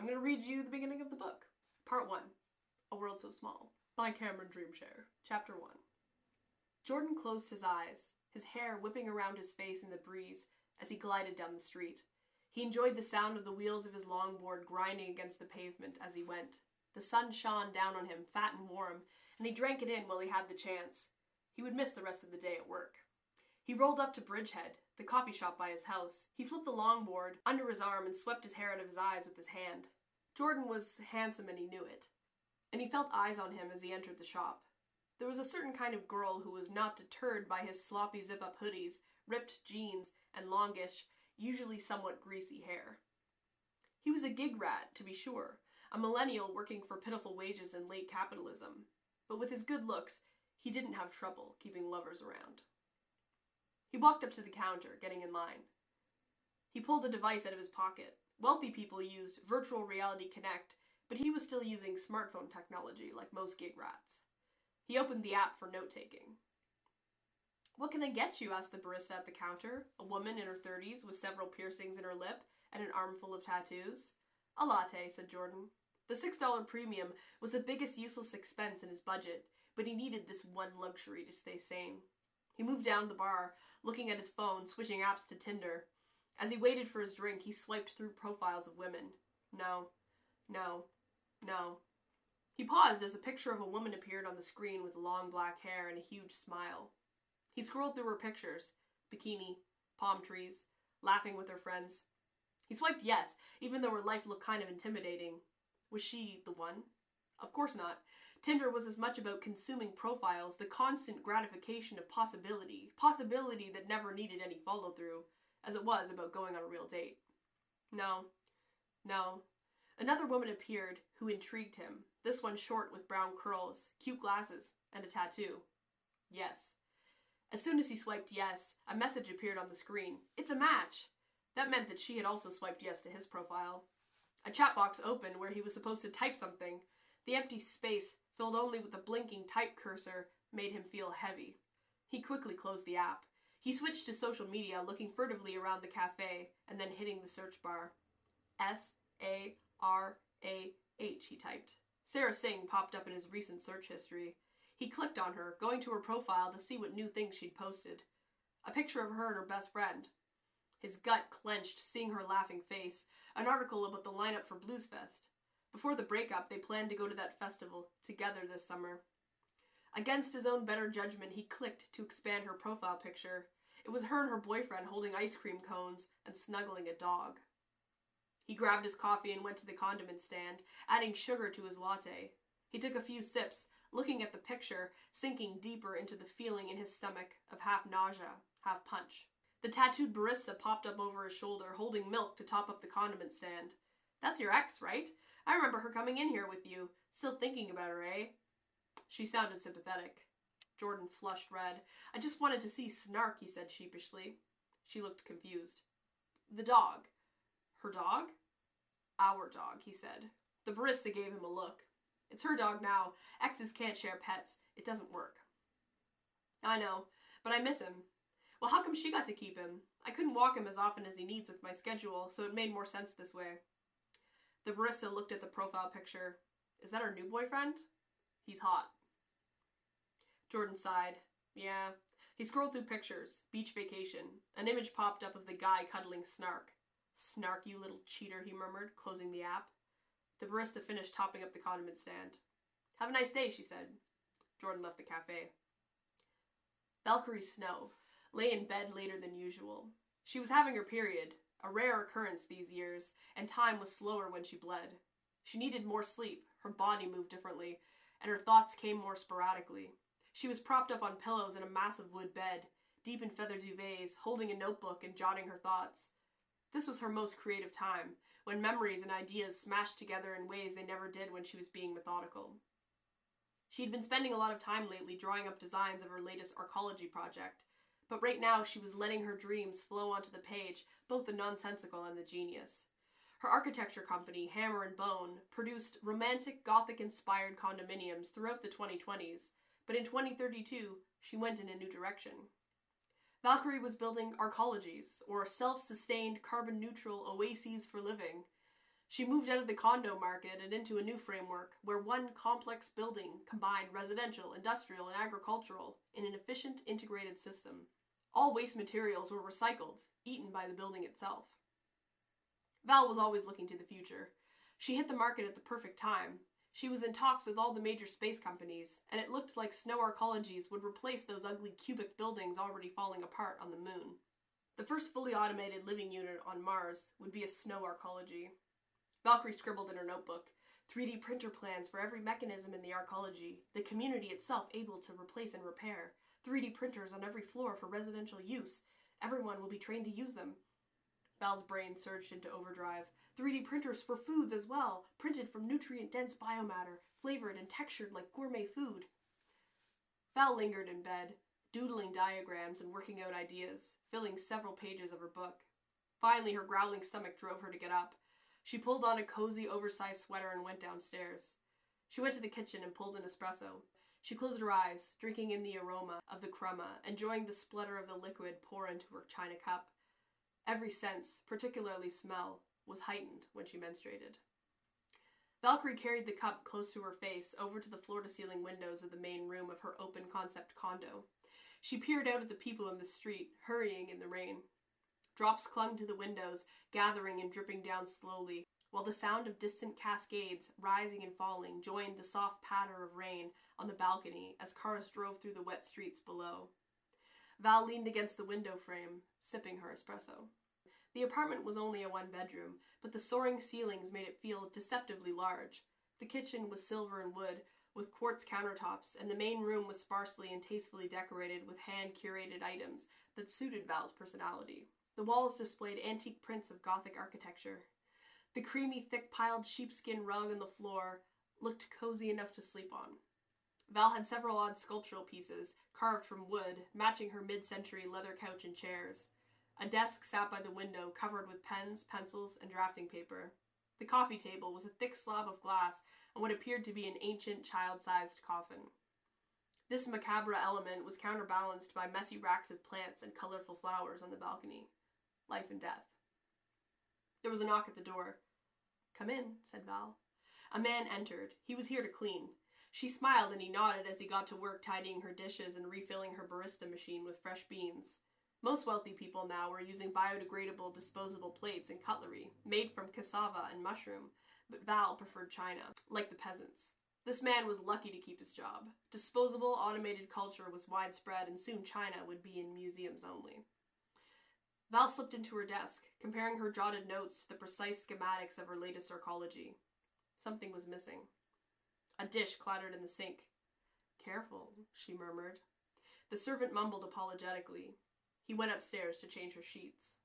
I'm going to read you the beginning of the book. Part 1, A World So Small, by Cameron Dreamshare. Chapter 1. Jordan closed his eyes, his hair whipping around his face in the breeze as he glided down the street. He enjoyed the sound of the wheels of his longboard grinding against the pavement as he went. The sun shone down on him, fat and warm, and he drank it in while he had the chance. He would miss the rest of the day at work. He rolled up to Bridgehead, the coffee shop by his house. He flipped the longboard under his arm and swept his hair out of his eyes with his hand. Jordan was handsome and he knew it, and he felt eyes on him as he entered the shop. There was a certain kind of girl who was not deterred by his sloppy zip-up hoodies, ripped jeans, and longish, usually somewhat greasy hair. He was a gig rat, to be sure, a millennial working for pitiful wages in late capitalism, but with his good looks, he didn't have trouble keeping lovers around. He walked up to the counter, getting in line. He pulled a device out of his pocket. Wealthy people used Virtual Reality Connect, but he was still using smartphone technology like most gig rats. He opened the app for note-taking. "What can I get you?" asked the barista at the counter, a woman in her 30s with several piercings in her lip and an armful of tattoos. "A latte," said Jordan. The $6 premium was the biggest useless expense in his budget, but he needed this one luxury to stay sane. He moved down the bar, looking at his phone, switching apps to Tinder. As he waited for his drink, he swiped through profiles of women. No. He paused as a picture of a woman appeared on the screen with long black hair and a huge smile. He scrolled through her pictures. Bikini, palm trees, laughing with her friends. He swiped yes, even though her life looked kind of intimidating. Was she the one? Of course not. Tinder was as much about consuming profiles, the constant gratification of possibility that never needed any follow-through, as it was about going on a real date. No. Another woman appeared who intrigued him, this one short with brown curls, cute glasses, and a tattoo. Yes. As soon as he swiped yes, a message appeared on the screen. "It's a match!" That meant that she had also swiped yes to his profile. A chat box opened where he was supposed to type something. The empty space, filled only with a blinking type cursor, made him feel heavy. He quickly closed the app. He switched to social media, looking furtively around the cafe, and then hitting the search bar. S-A-R-A-H, he typed. Sarah Singh popped up in his recent search history. He clicked on her, going to her profile to see what new things she'd posted. A picture of her and her best friend. His gut clenched, seeing her laughing face. An article about the lineup for Blues Fest. Before the breakup, they planned to go to that festival together this summer. Against his own better judgment, he clicked to expand her profile picture. It was her and her boyfriend holding ice cream cones and snuggling a dog. He grabbed his coffee and went to the condiment stand, adding sugar to his latte. He took a few sips, looking at the picture, sinking deeper into the feeling in his stomach of half nausea, half punch. The tattooed barista popped up over his shoulder, holding milk to top up the condiment stand. "That's your ex, right? I remember her coming in here with you. Still thinking about her, eh?" She sounded sympathetic. Jordan flushed red. "I just wanted to see Snark," he said sheepishly. She looked confused. "The dog." "Her dog?" "Our dog," he said. The barista gave him a look. "It's her dog now. Exes can't share pets. It doesn't work." "I know, but I miss him." "Well, how come she got to keep him? I couldn't walk him as often as he needs with my schedule, so it made more sense this way." The barista looked at the profile picture. "Is that her new boyfriend?" "He's hot." Jordan sighed. "Yeah." He scrolled through pictures. Beach vacation. An image popped up of the guy cuddling Snark. "Snark, you little cheater," he murmured, closing the app. The barista finished topping up the condiment stand. "Have a nice day," she said. Jordan left the cafe. Valkyrie Snow lay in bed later than usual. She was having her period, a rare occurrence these years, and time was slower when she bled. She needed more sleep, her body moved differently, and her thoughts came more sporadically. She was propped up on pillows in a massive wood bed, deep in feather duvets, holding a notebook and jotting her thoughts. This was her most creative time, when memories and ideas smashed together in ways they never did when she was being methodical. She had been spending a lot of time lately drawing up designs of her latest arcology project, but right now she was letting her dreams flow onto the page, both the nonsensical and the genius. Her architecture company, Hammer and Bone, produced romantic, Gothic-inspired condominiums throughout the 2020s, but in 2032, she went in a new direction. Valkyrie was building arcologies, or self-sustained, carbon-neutral oases for living. She moved out of the condo market and into a new framework where one complex building combined residential, industrial, and agricultural in an efficient, integrated system. All waste materials were recycled, eaten by the building itself. Val was always looking to the future. She hit the market at the perfect time. She was in talks with all the major space companies, and it looked like snow arcologies would replace those ugly cubic buildings already falling apart on the moon. The first fully automated living unit on Mars would be a snow arcology. Valkyrie scribbled in her notebook, 3D printer plans for every mechanism in the arcology, the community itself able to replace and repair, 3D printers on every floor for residential use. Everyone will be trained to use them. Val's brain surged into overdrive. 3D printers for foods as well, printed from nutrient-dense biomatter, flavored and textured like gourmet food. Val lingered in bed, doodling diagrams and working out ideas, filling several pages of her book. Finally, her growling stomach drove her to get up. She pulled on a cozy, oversized sweater and went downstairs. She went to the kitchen and pulled an espresso. She closed her eyes, drinking in the aroma of the crema, enjoying the splutter of the liquid pour into her china cup. Every sense, particularly smell, was heightened when she menstruated. Valkyrie carried the cup close to her face, over to the floor-to-ceiling windows of the main room of her open-concept condo. She peered out at the people in the street, hurrying in the rain. Drops clung to the windows, gathering and dripping down slowly, while the sound of distant cascades, rising and falling, joined the soft patter of rain on the balcony as cars drove through the wet streets below. Val leaned against the window frame, sipping her espresso. The apartment was only a one-bedroom, but the soaring ceilings made it feel deceptively large. The kitchen was silver and wood, with quartz countertops, and the main room was sparsely and tastefully decorated with hand-curated items that suited Val's personality. The walls displayed antique prints of Gothic architecture. The creamy, thick-piled sheepskin rug on the floor looked cozy enough to sleep on. Val had several odd sculptural pieces, carved from wood, matching her mid-century leather couch and chairs. A desk sat by the window, covered with pens, pencils, and drafting paper. The coffee table was a thick slab of glass and what appeared to be an ancient, child-sized coffin. This macabre element was counterbalanced by messy racks of plants and colorful flowers on the balcony. Life and death. There was a knock at the door. "Come in," said Val. A man entered. He was here to clean. She smiled and he nodded as he got to work tidying her dishes and refilling her barista machine with fresh beans. Most wealthy people now were using biodegradable disposable plates and cutlery, made from cassava and mushroom, but Val preferred china, like the peasants. This man was lucky to keep his job. Disposable, automated culture was widespread, and soon China would be in museums only. Val slipped into her desk, comparing her jotted notes to the precise schematics of her latest arcology. Something was missing. A dish clattered in the sink. "Careful," she murmured. The servant mumbled apologetically. He went upstairs to change her sheets.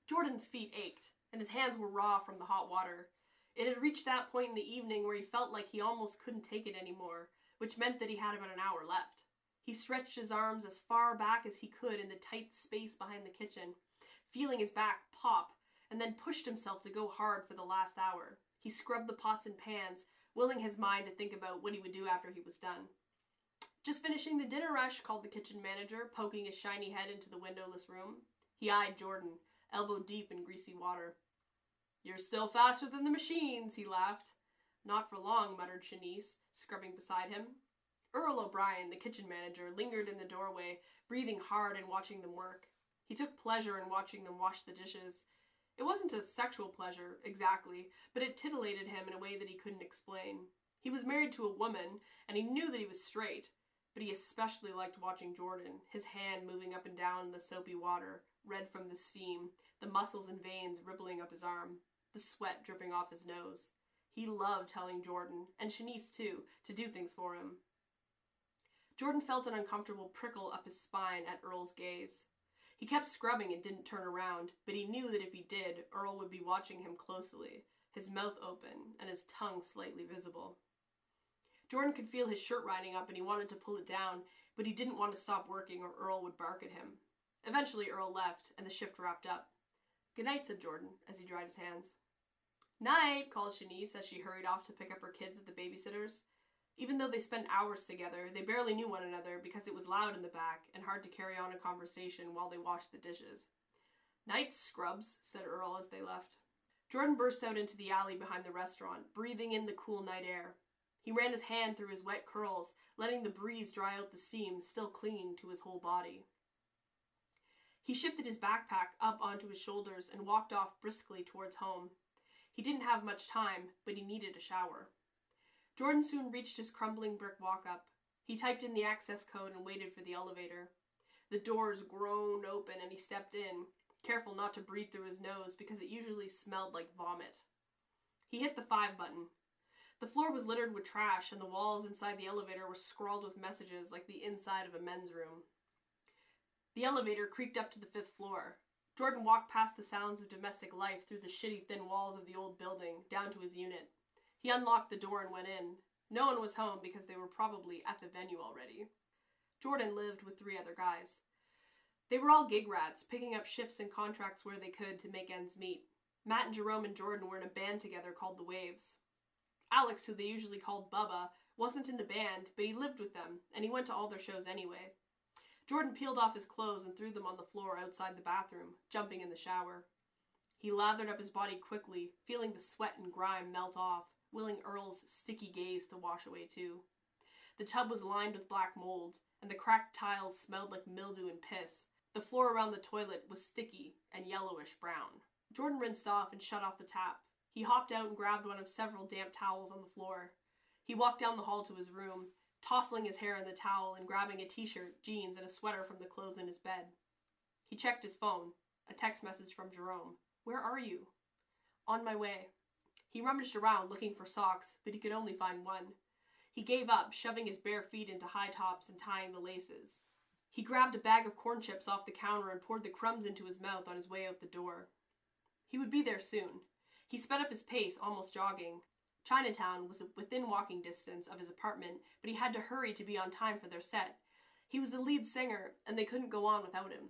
Jordan's feet ached, and his hands were raw from the hot water. It had reached that point in the evening where he felt like he almost couldn't take it anymore, which meant that he had about an hour left. He stretched his arms as far back as he could in the tight space behind the kitchen, feeling his back pop, and then pushed himself to go hard for the last hour. He scrubbed the pots and pans, willing his mind to think about what he would do after he was done. "Just finishing the dinner rush," called the kitchen manager, poking his shiny head into the windowless room. He eyed Jordan, elbow deep in greasy water. "You're still faster than the machines," he laughed. "Not for long," muttered Shanice, scrubbing beside him. Earl O'Brien, the kitchen manager, lingered in the doorway, breathing hard and watching them work. He took pleasure in watching them wash the dishes. It wasn't a sexual pleasure, exactly, but it titillated him in a way that he couldn't explain. He was married to a woman, and he knew that he was straight, but he especially liked watching Jordan, his hand moving up and down in the soapy water, red from the steam, the muscles and veins rippling up his arm, the sweat dripping off his nose. He loved telling Jordan, and Shanice too, to do things for him. Jordan felt an uncomfortable prickle up his spine at Earl's gaze. He kept scrubbing and didn't turn around, but he knew that if he did, Earl would be watching him closely, his mouth open and his tongue slightly visible. Jordan could feel his shirt riding up and he wanted to pull it down, but he didn't want to stop working or Earl would bark at him. Eventually Earl left and the shift wrapped up. "Good night," said Jordan as he dried his hands. "Night," called Shanice as she hurried off to pick up her kids at the babysitter's. Even though they spent hours together, they barely knew one another because it was loud in the back and hard to carry on a conversation while they washed the dishes. "Night, Scrubs," said Earl as they left. Jordan burst out into the alley behind the restaurant, breathing in the cool night air. He ran his hand through his wet curls, letting the breeze dry out the steam still clinging to his whole body. He shifted his backpack up onto his shoulders and walked off briskly towards home. He didn't have much time, but he needed a shower. Jordan soon reached his crumbling brick walk-up. He typed in the access code and waited for the elevator. The doors groaned open and he stepped in, careful not to breathe through his nose because it usually smelled like vomit. He hit the 5 button. The floor was littered with trash and the walls inside the elevator were scrawled with messages like the inside of a men's room. The elevator creaked up to the 5th floor. Jordan walked past the sounds of domestic life through the shitty thin walls of the old building, down to his unit. He unlocked the door and went in. No one was home because they were probably at the venue already. Jordan lived with 3 other guys. They were all gig rats, picking up shifts and contracts where they could to make ends meet. Matt and Jerome and Jordan were in a band together called The Waves. Alex, who they usually called Bubba, wasn't in the band, but he lived with them, and he went to all their shows anyway. Jordan peeled off his clothes and threw them on the floor outside the bathroom, jumping in the shower. He lathered up his body quickly, feeling the sweat and grime melt off, willing Earl's sticky gaze to wash away too. The tub was lined with black mold, and the cracked tiles smelled like mildew and piss. The floor around the toilet was sticky and yellowish brown. Jordan rinsed off and shut off the tap. He hopped out and grabbed one of several damp towels on the floor. He walked down the hall to his room, tousling his hair in the towel and grabbing a t-shirt, jeans, and a sweater from the clothes in his bed. He checked his phone. A text message from Jerome. "Where are you?" "On my way." He rummaged around looking for socks, but he could only find one. He gave up, shoving his bare feet into high tops and tying the laces. He grabbed a bag of corn chips off the counter and poured the crumbs into his mouth on his way out the door. He would be there soon. He sped up his pace, almost jogging. Chinatown was within walking distance of his apartment, but he had to hurry to be on time for their set. He was the lead singer, and they couldn't go on without him.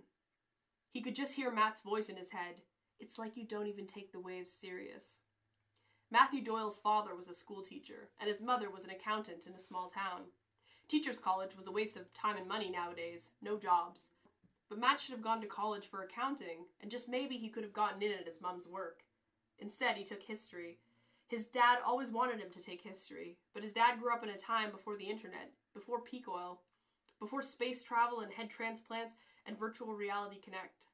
He could just hear Matt's voice in his head. "It's like you don't even take the waves serious." Matthew Doyle's father was a school teacher, and his mother was an accountant in a small town. Teachers' college was a waste of time and money nowadays, no jobs. But Matt should have gone to college for accounting, and just maybe he could have gotten in at his mom's work. Instead, he took history. His dad always wanted him to take history, but his dad grew up in a time before the internet, before peak oil, before space travel and head transplants and virtual reality connect.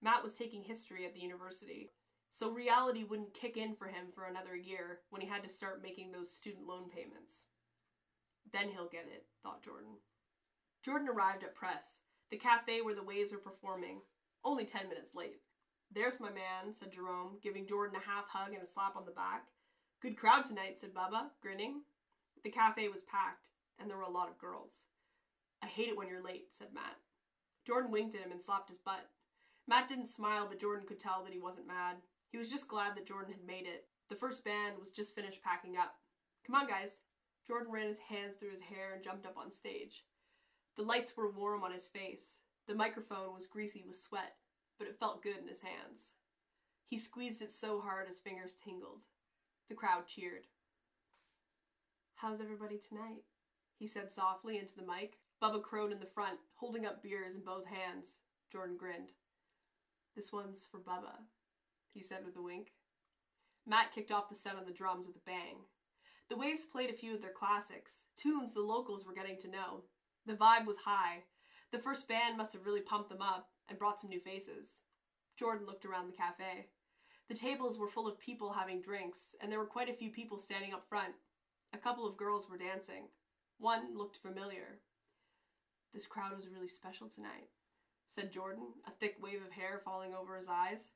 Matt was taking history at the university, so reality wouldn't kick in for him for another year when he had to start making those student loan payments. Then he'll get it, thought Jordan. Jordan arrived at Press, the cafe where the Waves were performing, only 10 minutes late. "There's my man," said Jerome, giving Jordan a half hug and a slap on the back. "Good crowd tonight," said Bubba, grinning. The cafe was packed, and there were a lot of girls. "I hate it when you're late," said Matt. Jordan winked at him and slapped his butt. Matt didn't smile, but Jordan could tell that he wasn't mad. He was just glad that Jordan had made it. The first band was just finished packing up. "Come on, guys." Jordan ran his hands through his hair and jumped up on stage. The lights were warm on his face. The microphone was greasy with sweat, but it felt good in his hands. He squeezed it so hard his fingers tingled. The crowd cheered. "How's everybody tonight?" he said softly into the mic. Bubba crowed in the front, holding up beers in both hands. Jordan grinned. "This one's for Bubba," he said with a wink. Matt kicked off the set on the drums with a bang. The Waves played a few of their classics, tunes the locals were getting to know. The vibe was high. The first band must have really pumped them up and brought some new faces. Jordan looked around the cafe. The tables were full of people having drinks, and there were quite a few people standing up front. A couple of girls were dancing. One looked familiar. "This crowd was really special tonight," said Jordan, a thick wave of hair falling over his eyes.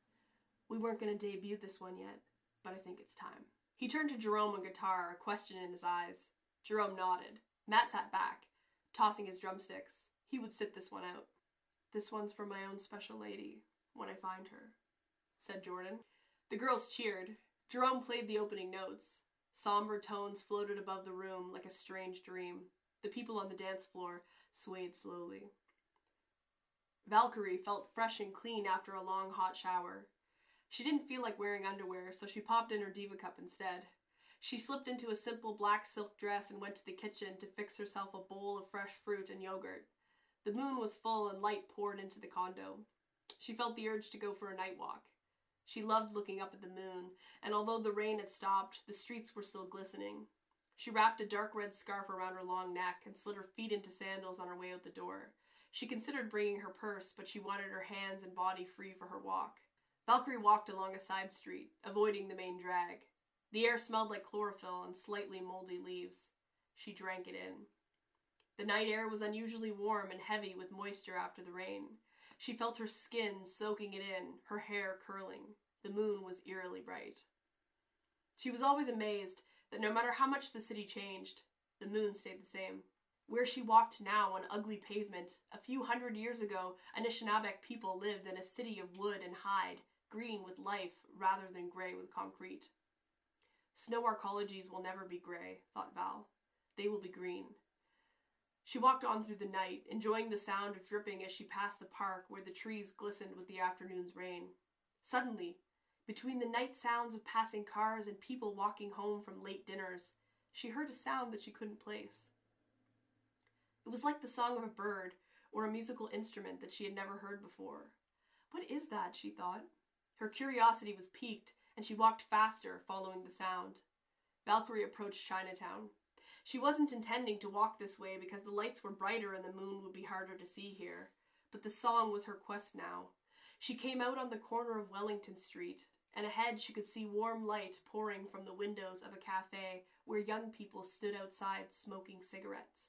"We weren't going to debut this one yet, but I think it's time." He turned to Jerome on guitar, a question in his eyes. Jerome nodded. Matt sat back, tossing his drumsticks. He would sit this one out. "This one's for my own special lady, when I find her," said Jordan. The girls cheered. Jerome played the opening notes. Somber tones floated above the room like a strange dream. The people on the dance floor swayed slowly. Valkyrie felt fresh and clean after a long hot shower. She didn't feel like wearing underwear, so she popped in her Diva Cup instead. She slipped into a simple black silk dress and went to the kitchen to fix herself a bowl of fresh fruit and yogurt. The moon was full and light poured into the condo. She felt the urge to go for a night walk. She loved looking up at the moon, and although the rain had stopped, the streets were still glistening. She wrapped a dark red scarf around her long neck and slid her feet into sandals on her way out the door. She considered bringing her purse, but she wanted her hands and body free for her walk. Valkyrie walked along a side street, avoiding the main drag. The air smelled like chlorophyll and slightly moldy leaves. She drank it in. The night air was unusually warm and heavy with moisture after the rain. She felt her skin soaking it in, her hair curling. The moon was eerily bright. She was always amazed that no matter how much the city changed, the moon stayed the same. Where she walked now on ugly pavement, a few hundred years ago, Anishinaabeg people lived in a city of wood and hide, green with life rather than gray with concrete. Snow arcologies will never be gray, thought Val. They will be green. She walked on through the night, enjoying the sound of dripping as she passed the park where the trees glistened with the afternoon's rain. Suddenly, between the night sounds of passing cars and people walking home from late dinners, she heard a sound that she couldn't place. It was like the song of a bird or a musical instrument that she had never heard before. What is that, she thought. Her curiosity was piqued, and she walked faster, following the sound. Valkyrie approached Chinatown. She wasn't intending to walk this way because the lights were brighter and the moon would be harder to see here, but the song was her quest now. She came out on the corner of Wellington Street, and ahead she could see warm light pouring from the windows of a cafe where young people stood outside smoking cigarettes.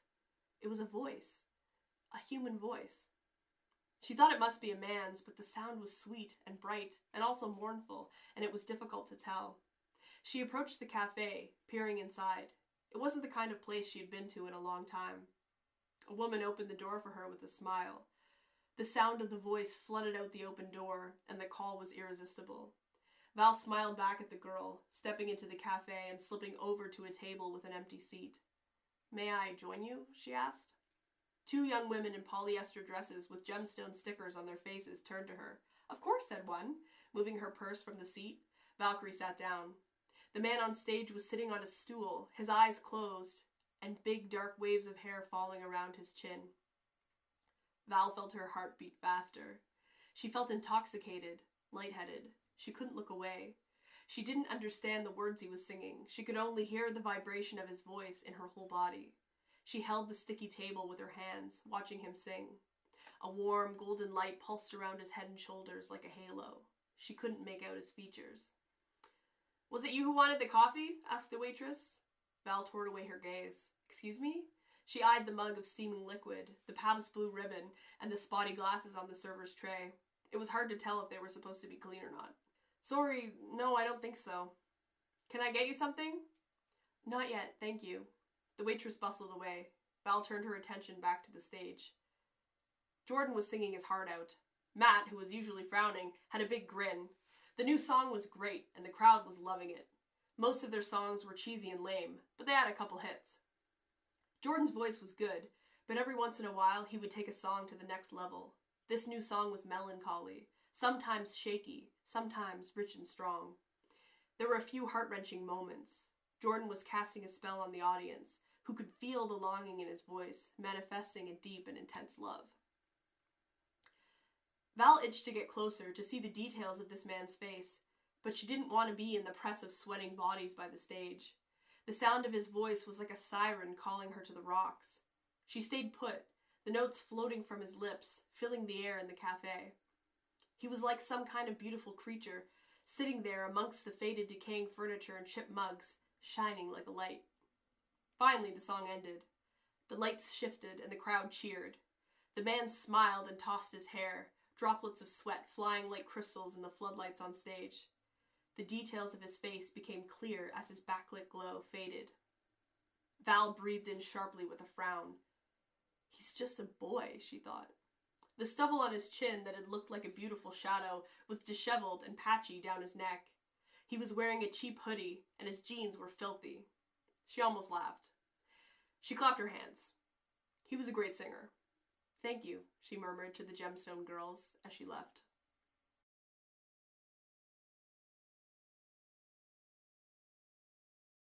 It was a voice, a human voice. She thought it must be a man's, but the sound was sweet and bright and also mournful, and it was difficult to tell. She approached the cafe, peering inside. It wasn't the kind of place she had been to in a long time. A woman opened the door for her with a smile. The sound of the voice flooded out the open door, and the call was irresistible. Val smiled back at the girl, stepping into the cafe and slipping over to a table with an empty seat. "May I join you?" she asked. Two young women in polyester dresses with gemstone stickers on their faces turned to her. "Of course," said one, moving her purse from the seat. Valkyrie sat down. The man on stage was sitting on a stool, his eyes closed, and big dark waves of hair falling around his chin. Val felt her heart beat faster. She felt intoxicated, lightheaded. She couldn't look away. She didn't understand the words he was singing. She could only hear the vibration of his voice in her whole body. She held the sticky table with her hands, watching him sing. A warm, golden light pulsed around his head and shoulders like a halo. She couldn't make out his features. "Was it you who wanted the coffee?" asked the waitress. Val tore away her gaze. "Excuse me?" She eyed the mug of steaming liquid, the Pabst Blue ribbon, and the spotty glasses on the server's tray. It was hard to tell if they were supposed to be clean or not. "Sorry, no, I don't think so." "Can I get you something?" "Not yet, thank you." The waitress bustled away. Val turned her attention back to the stage. Jordan was singing his heart out. Matt, who was usually frowning, had a big grin. The new song was great, and the crowd was loving it. Most of their songs were cheesy and lame, but they had a couple hits. Jordan's voice was good, but every once in a while he would take a song to the next level. This new song was melancholy, sometimes shaky, sometimes rich and strong. There were a few heart-wrenching moments. Jordan was casting a spell on the audience, who could feel the longing in his voice, manifesting a deep and intense love. Val itched to get closer to see the details of this man's face, but she didn't want to be in the press of sweating bodies by the stage. The sound of his voice was like a siren calling her to the rocks. She stayed put, the notes floating from his lips, filling the air in the cafe. He was like some kind of beautiful creature, sitting there amongst the faded, decaying furniture and chipped mugs, shining like a light. Finally, the song ended. The lights shifted and the crowd cheered. The man smiled and tossed his hair, droplets of sweat flying like crystals in the floodlights on stage. The details of his face became clear as his backlit glow faded. Val breathed in sharply with a frown. He's just a boy, she thought. The stubble on his chin that had looked like a beautiful shadow was disheveled and patchy down his neck. He was wearing a cheap hoodie, and his jeans were filthy. She almost laughed. She clapped her hands. He was a great singer. "Thank you," she murmured to the gemstone girls as she left.